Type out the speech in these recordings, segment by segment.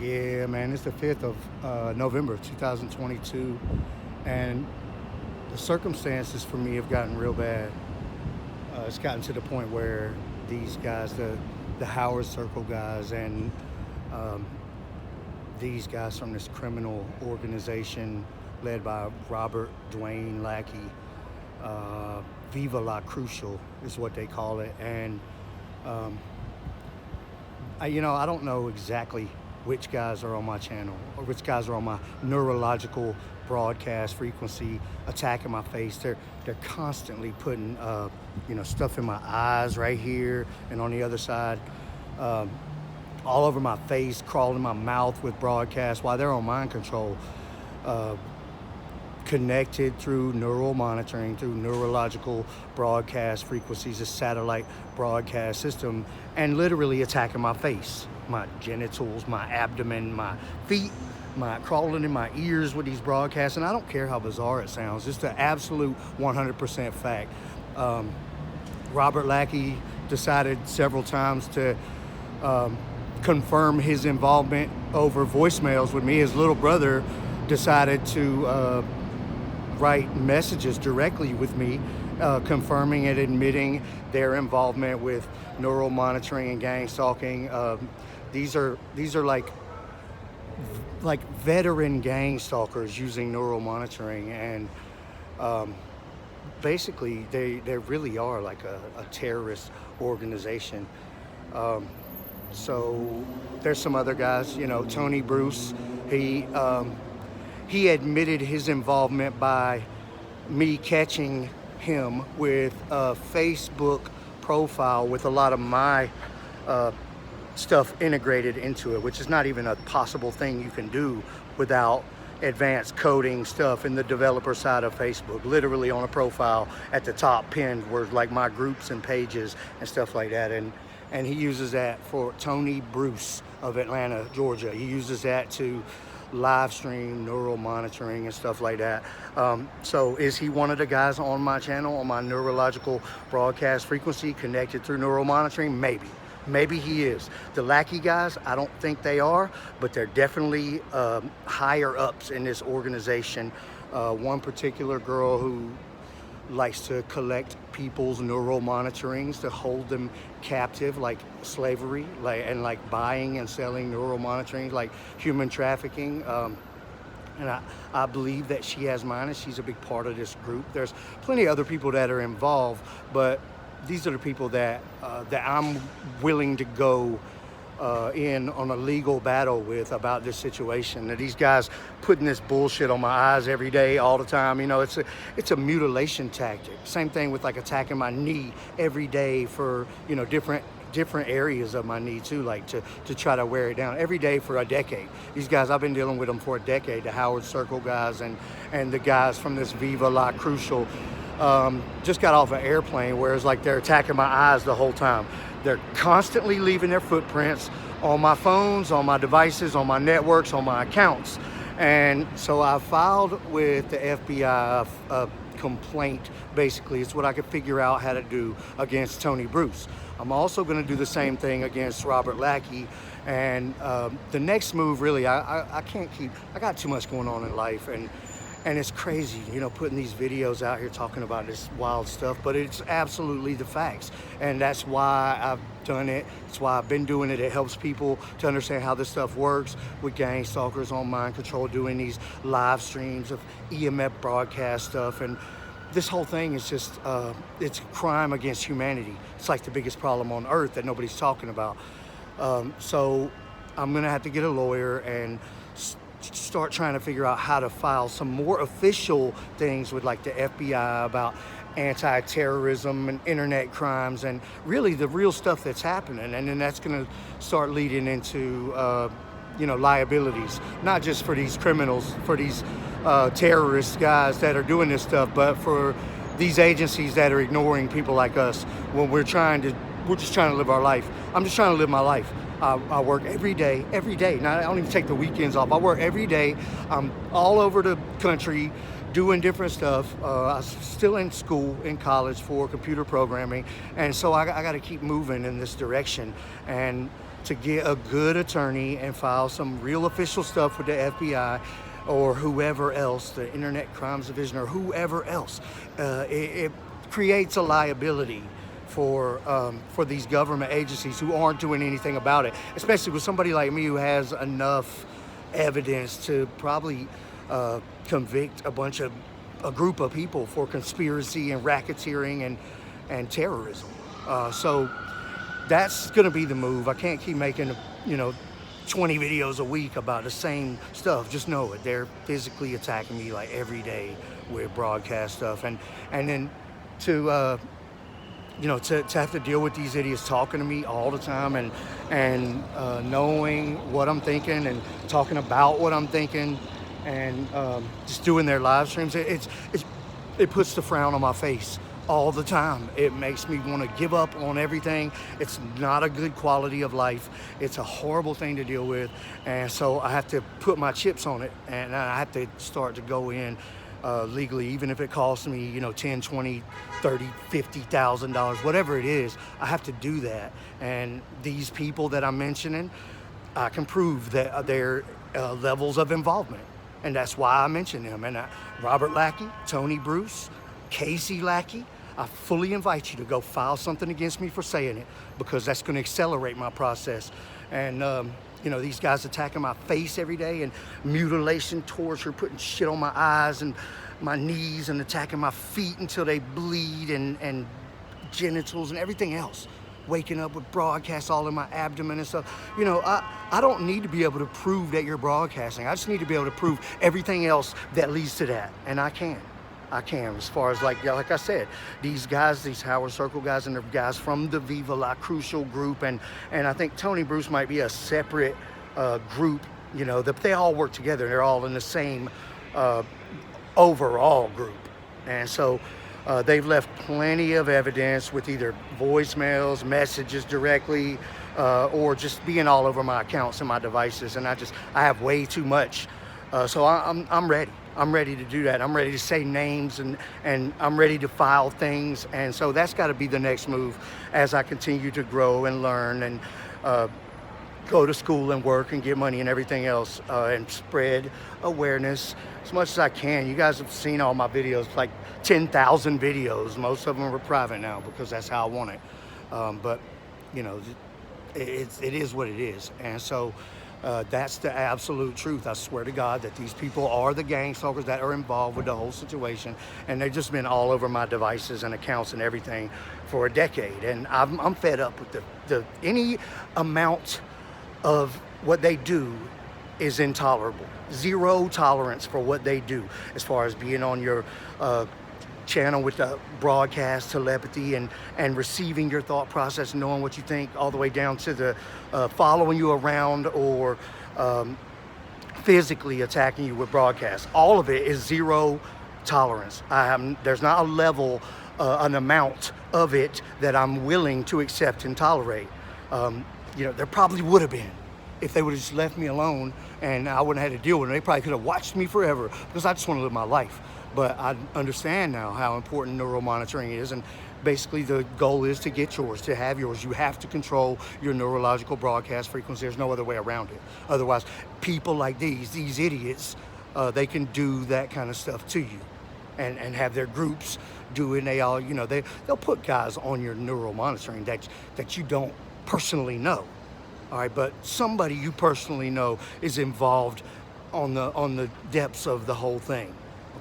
Yeah, man, it's the 5th of November 2022, and the circumstances for me have gotten real bad. It's gotten to the point where these guys, the Howard Circle guys, and um, these guys from this criminal organization led by Robert Dwayne Lackey, Viva La Crucial is what they call it, and um, I don't know exactly which guys are on my channel or which guys are on my neurological broadcast frequency attacking my face. They're constantly putting stuff in my eyes right here and on the other side, um, all over my face, crawling in my mouth with broadcasts while they're on mind control. Uh, Connected through neural monitoring, through neurological broadcast frequencies, a satellite broadcast system, and literally attacking my face, my genitals, my abdomen, my feet, my crawling in my ears with these broadcasts. And I don't care how bizarre it sounds, it's the absolute 100% fact. Robert Lackey decided several times to confirm his involvement over voicemails with me. His little brother decided to write messages directly with me, confirming and admitting their involvement with neural monitoring and gang stalking. These are like veteran gang stalkers using neural monitoring, and basically they really are like a terrorist organization. So there's some other guys, Tony Bruce. He admitted his involvement by me catching him with a Facebook profile with a lot of my stuff integrated into it, which is not even a possible thing you can do without advanced coding stuff in the developer side of Facebook. Literally on a profile at the top pinned were like my groups and pages and stuff like that. And he uses that for Tony Bruce of Atlanta, Georgia. He uses that to live stream neural monitoring and stuff like that. So is he one of the guys on my channel, on my neurological broadcast frequency connected through neural monitoring? Maybe he is. The Lackey guys, I don't think they are, but they're definitely higher ups in this organization. One particular girl who likes to collect people's neural monitorings to hold them captive, like slavery, like buying and selling neural monitoring, like human trafficking. And I believe that she has mine, and she's a big part of this group. There's plenty of other people that are involved, but these are the people that I'm willing to go in on a legal battle with about this situation. That these guys putting this bullshit on my eyes every day, all the time. It's a mutilation tactic. Same thing with like attacking my knee every day for different areas of my knee too, like to try to wear it down every day for a decade. These guys, I've been dealing with them for a decade. The Howard Circle guys and the guys from this Viva La Crucial. Just got off an airplane where it's like they're attacking my eyes the whole time. They're constantly leaving their footprints on my phones, on my devices, on my networks, on my accounts. And so I filed with the FBI a complaint. Basically, it's what I could figure out how to do against Tony Bruce. I'm also going to do the same thing against Robert Lackey. And the next move, really, I can't keep, I got too much going on in life. And it's crazy, putting these videos out here talking about this wild stuff, but it's absolutely the facts. And that's why I've done it. It's why I've been doing it. It helps people to understand how this stuff works with gang stalkers on mind control, doing these live streams of EMF broadcast stuff. And this whole thing is just, it's a crime against humanity. It's like the biggest problem on earth that nobody's talking about. So I'm gonna have to get a lawyer and start trying to figure out how to file some more official things with like the FBI about anti-terrorism and internet crimes and really the real stuff that's happening. And then that's going to start leading into liabilities, not just for these criminals, for these terrorist guys that are doing this stuff, but for these agencies that are ignoring people like us when we're just trying to live our life. I'm just trying to live my life. I work every day. Now, I don't even take the weekends off. I work every day. I'm all over the country doing different stuff. I'm still in school, in college for computer programming. And so I got to keep moving in this direction. And to get a good attorney and file some real official stuff with the FBI or whoever else, the Internet Crimes Division or whoever else. It creates a liability for these government agencies who aren't doing anything about it, especially with somebody like me who has enough evidence to probably convict a group of people for conspiracy and racketeering and terrorism. So that's going to be the move. I can't keep making 20 videos a week about the same stuff. Just know it. They're physically attacking me like every day with broadcast stuff, and then to have to deal with these idiots talking to me all the time and knowing what I'm thinking and talking about what I'm thinking and just doing their live streams. It puts the frown on my face all the time. It makes me want to give up on everything. It's not a good quality of life. It's a horrible thing to deal with. And so I have to put my chips on it, and I have to start to go in legally, even if it costs me, $10, $20, $30, $50,000, whatever it is. I have to do that. And these people that I'm mentioning, I can prove that their levels of involvement. And that's why I mention them. And Robert Lackey, Tony Bruce, Casey Lackey, I fully invite you to go file something against me for saying it, because that's going to accelerate my process. And, these guys attacking my face every day and mutilation, torture, putting shit on my eyes and my knees and attacking my feet until they bleed and genitals and everything else. Waking up with broadcasts all in my abdomen and stuff. I don't need to be able to prove that you're broadcasting. I just need to be able to prove everything else that leads to that. And I can, as far as like I said, these guys, these Howard Circle guys, and the guys from the Viva La Crucial group, and I think Tony Bruce might be a separate group, that they all work together. They're all in the same overall group. And so they've left plenty of evidence with either voicemails, messages directly, or just being all over my accounts and my devices. And I have way too much. So I'm ready. I'm ready to do that. I'm ready to say names and I'm ready to file things. And so that's got to be the next move as I continue to grow and learn and go to school and work and get money and everything else, and spread awareness as much as I can. You guys have seen all my videos, like 10,000 videos. Most of them are private now because that's how I want it. But it is what it is. And so that's the absolute truth. I swear to God that these people are the gang stalkers that are involved with the whole situation, and they've just been all over my devices and accounts and everything for a decade. And I'm fed up with any amount of what they do is intolerable. Zero tolerance for what they do, as far as being on your channel with the broadcast telepathy and receiving your thought process, knowing what you think, all the way down to the following you around or physically attacking you with broadcasts. All of it is zero tolerance. There's not a level, an amount of it that I'm willing to accept and tolerate. There probably would have been if they would have just left me alone and I wouldn't have had to deal with it. They probably could have watched me forever because I just want to live my life. But I understand now how important neural monitoring is, and basically the goal is to get yours, to have yours. You have to control your neurological broadcast frequency. There's no other way around it. Otherwise, people like these idiots, they can do that kind of stuff to you and have their groups do it. And they all, they'll put guys on your neural monitoring that you don't personally know. All right, but somebody you personally know is involved on the depths of the whole thing.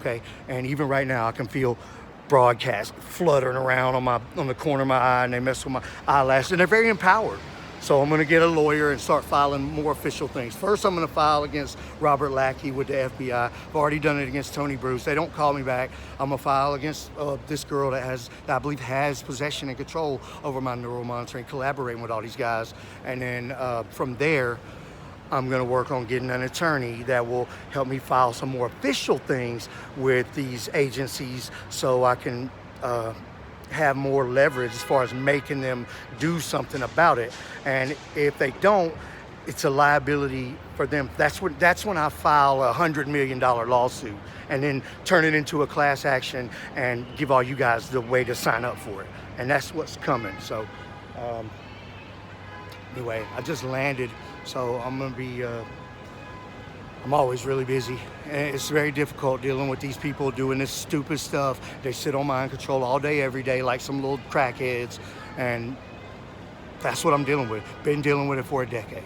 Okay, and even right now I can feel broadcast fluttering around on the corner of my eye, and they mess with my eyelashes, and they're very empowered. So I'm going to get a lawyer and start filing more official things. First, I'm going to file against Robert Lackey with the FBI. I've already done it against Tony Bruce. They don't call me back. I'm going to file against this girl that I believe has possession and control over my neural monitoring, collaborating with all these guys. And then from there, I'm going to work on getting an attorney that will help me file some more official things with these agencies so I can have more leverage as far as making them do something about it. And if they don't, it's a liability for them. That's when I file a $100 million lawsuit and then turn it into a class action and give all you guys the way to sign up for it. And that's what's coming. So Anyway, I just landed, so I'm gonna be, I'm always really busy. And it's very difficult dealing with these people doing this stupid stuff. They sit on mind control all day, every day, like some little crackheads. And that's what I'm dealing with. Been dealing with it for a decade.